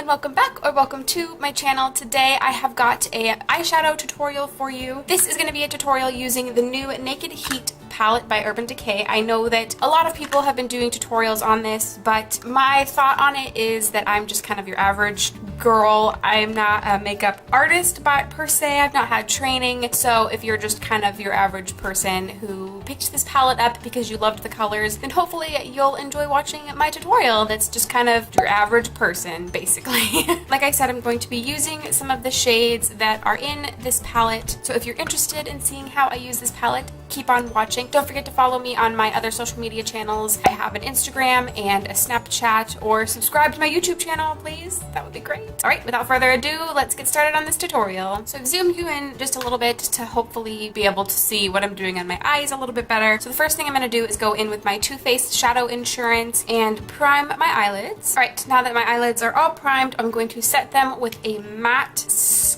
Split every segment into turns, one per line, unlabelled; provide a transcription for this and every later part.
and welcome back, or welcome to my channel. Today I have got a eyeshadow tutorial for you. This is going to be a tutorial using the new Naked Heat palette by Urban Decay. I know that a lot of people have been doing tutorials on this, but my thought on it is that I'm just kind of your average girl. I'm not a makeup artist per se. I've not had training. So if you're just kind of your average person who picked this palette up because you loved the colors, then hopefully you'll enjoy watching my tutorial. That's just kind of your average person, basically. Like I said, I'm going to be using some of the shades that are in this palette. So if you're interested in seeing how I use this palette, keep on watching. Don't forget to follow me on my other social media channels. I have an Instagram and a Snapchat, or subscribe to my YouTube channel, please. That would be great. All right, without further ado, let's get started on this tutorial. So I've zoomed you in just a little bit to hopefully be able to see what I'm doing on my eyes a little bit better. So the first thing I'm going to do is go in with my Too Faced Shadow Insurance and prime my eyelids. All right, now that my eyelids are all primed, I'm going to set them with a matte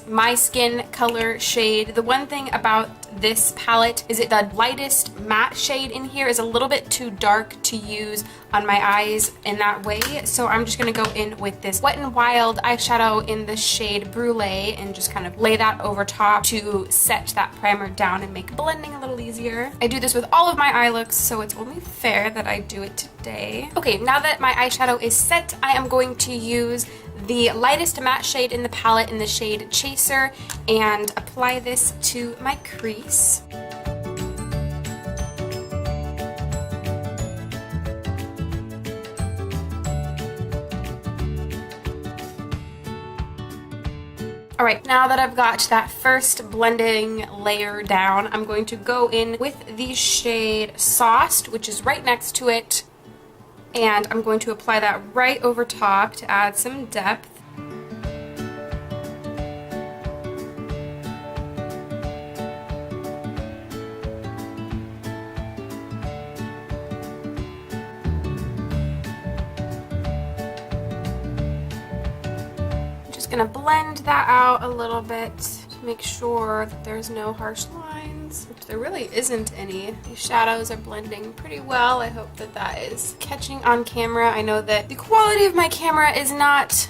My Skin color shade. The one thing about this palette is the lightest matte shade in here is a little bit too dark to use on my eyes in that way, so I'm just going to go in with this Wet n Wild eyeshadow in the shade Brulee and just kind of lay that over top to set that primer down and make blending a little easier. I do this with all of my eye looks, so it's only fair that I do it today. Okay, now that my eyeshadow is set, I am going to use the lightest matte shade in the palette in the shade Chaser and apply this to my crease. Alright, now that I've got that first blending layer down, I'm going to go in with the shade Sauced, which is right next to it, and I'm going to apply that right over top to add some depth. Gonna blend that out a little bit to make sure that there's no harsh lines, which there really isn't any. These shadows are blending pretty well. I hope that that is catching on camera. I know that the quality of my camera is not,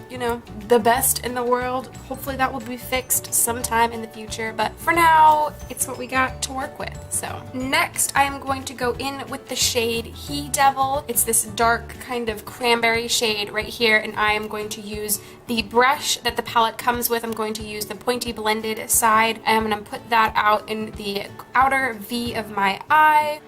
you know, the best in the world. Hopefully that will be fixed sometime in the future, but for now it's what we got to work with. So next I am going to go in with the shade He Devil. It's this dark kind of cranberry shade right here, and I am going to use the brush that the palette comes with. I'm going to use the pointy blended side, and I'm going to put that out in the outer V of my eye.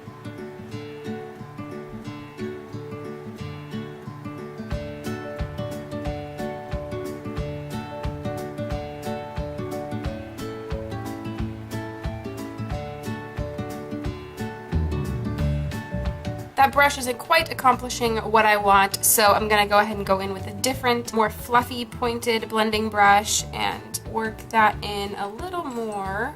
That brush isn't quite accomplishing what I want, so I'm going to go ahead and go in with a different, more fluffy, pointed blending brush and work that in a little more.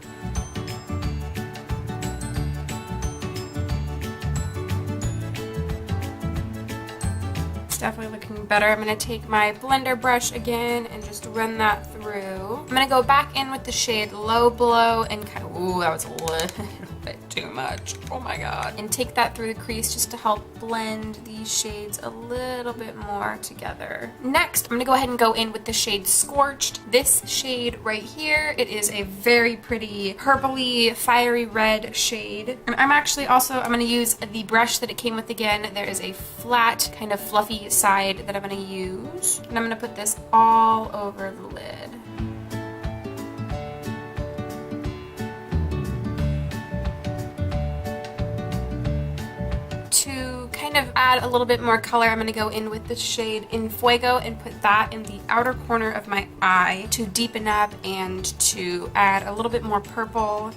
It's definitely looking better. I'm going to take my blender brush again and just run that through. I'm going to go back in with the shade Low Blow and kind of, ooh, that was a little bit too much. Oh my god. And take that through the crease just to help blend these shades a little bit more together. Next, I'm going to go ahead and go in with the shade Scorched. This shade right here, it is a very pretty purpley, fiery red shade. And I'm going to use the brush that it came with again. There is a flat, kind of fluffy side that I'm going to use. And I'm going to put this all over the lid. To kind of add a little bit more color, I'm going to go in with the shade In Fuego and put that in the outer corner of my eye to deepen up and to add a little bit more purple.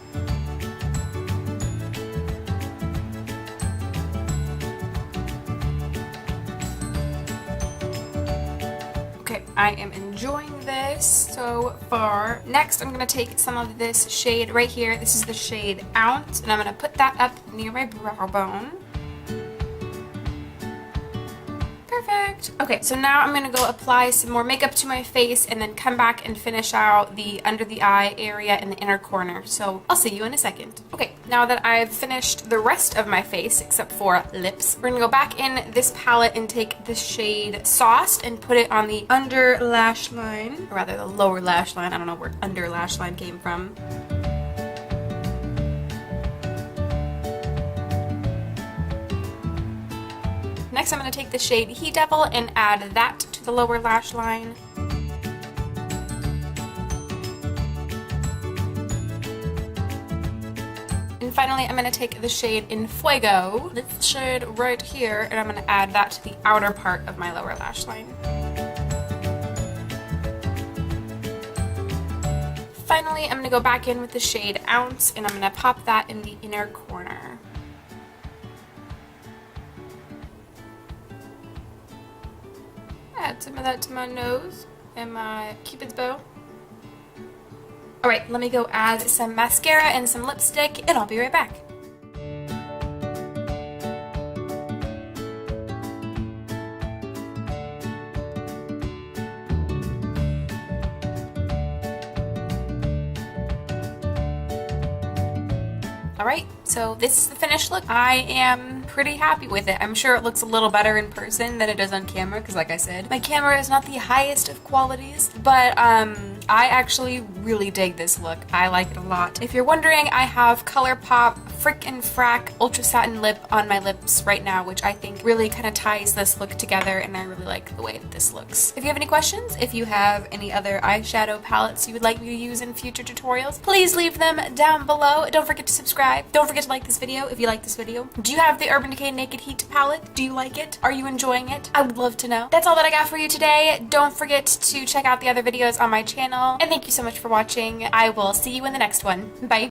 Okay, I am enjoying this so far. Next, I'm going to take some of this shade right here. This is the shade Ounce, and I'm going to put that up near my brow bone. Perfect. Perfect. Okay, so now I'm gonna go apply some more makeup to my face and then come back and finish out the under the eye area in the inner corner. So I'll see you in a second. Okay, now that I've finished the rest of my face except for lips, we're gonna go back in this palette and take the shade Sauced and put it on the under lash line, or rather the lower lash line. I don't know where under lash line came from. Next, I'm going to take the shade He Devil and add that to the lower lash line. And finally, I'm going to take the shade In Fuego, this shade right here, and I'm going to add that to the outer part of my lower lash line. Finally, I'm going to go back in with the shade Ounce, and I'm going to pop that in the inner corner. Add some of that to my nose and my Cupid's bow. Alright, let me go add some mascara and some lipstick, and I'll be right back. Alright, so this is the finished look. I am pretty happy with it. I'm sure it looks a little better in person than it does on camera, because like I said, my camera is not the highest of qualities, but I actually really dig this look. I like it a lot. If you're wondering, I have ColourPop Frick and Frack Ultra Satin Lip on my lips right now, which I think really kind of ties this look together, and I really like the way that this looks. If you have any questions, if you have any other eyeshadow palettes you would like me to use in future tutorials, please leave them down below. Don't forget to subscribe. Don't forget to like this video if you like this video. Do you have the Urban Decay Naked Heat palette? Do you like it? Are you enjoying it? I would love to know. That's all that I got for you today. Don't forget to check out the other videos on my channel, and thank you so much for watching. I will see you in the next one. Bye.